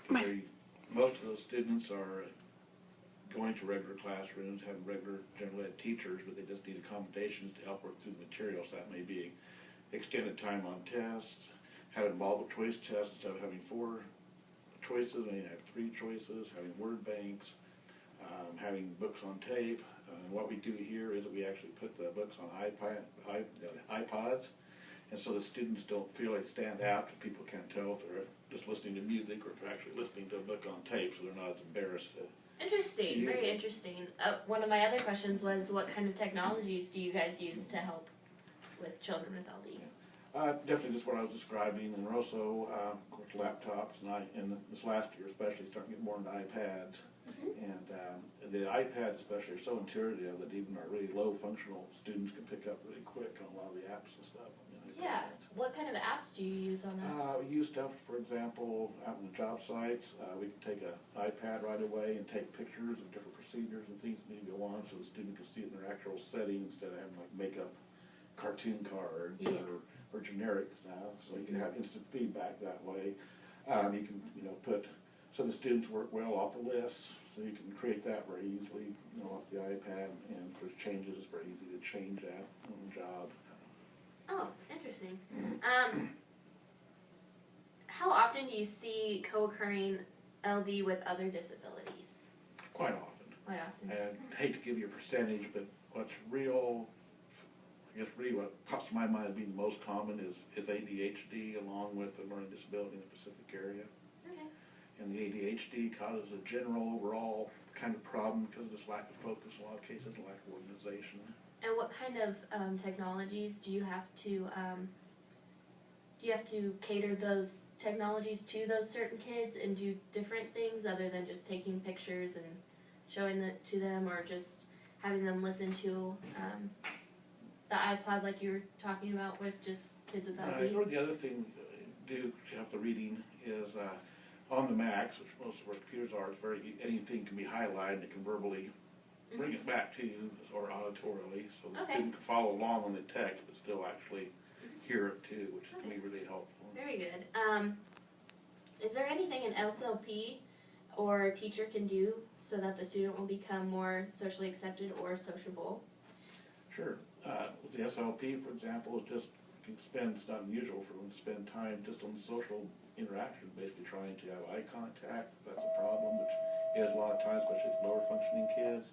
Most of those students are going to regular classrooms, having regular general ed teachers, but they just need accommodations to help work through the materials. That may be extended time on tests, having multiple choice tests instead of having 4 choices, and you have 3 choices, having word banks, having books on tape. What we do here is that we actually put the books on iPods, and so the students don't feel they stand out, because people can't tell if they're just listening to music or if they're actually listening to a book on tape, so they're not as embarrassed. Interesting, very interesting. One of my other questions was, what kind of technologies do you guys use to help with children with LD? Definitely just what I was describing, and we're also, of course, laptops, and this last year especially, starting to get more into iPads. And the iPads especially are so intuitive that even our really low functional students can pick up really quick on a lot of the apps and stuff on the iPads. Yeah, what kind of apps do you use on that? We use stuff, for example, out in the job sites. We can take an iPad right away and take pictures of different procedures and things that need to go on, so the student can see it in their actual setting instead of having like makeup cartoon cards or generic stuff. So you can have instant feedback that way. You can put, so the students work well off the lists, so you can create that very easily off the iPad, and for changes it's very easy to change that on the job. Oh, interesting. How often do you see co-occurring LD with other disabilities? Quite often. Quite often. And I hate to give you a percentage, but what's real, I guess really what pops to my mind as being the most common is ADHD, along with the learning disability in the Pacific area. Okay. And the ADHD causes a general overall kind of problem because of this lack of focus, in a lot of cases, lack of organization. And what kind of technologies do you have to cater those technologies to those certain kids and do different things other than just taking pictures and showing it to them, or just having them listen to the iPod like you were talking about with just kids with LD? The other thing do to help the reading is on the Macs, which most of our computers are, anything can be highlighted and it can verbally bring it back to you, or auditorily, so the student can follow along on the text but still actually hear it too, which can be really helpful. Very good. Is there anything an SLP or teacher can do so that the student will become more socially accepted or sociable? Sure. With the SLP, for example, is just, it's not unusual for them to spend time just on social interaction, basically trying to have eye contact, if that's a problem, which is a lot of times, especially with lower functioning kids.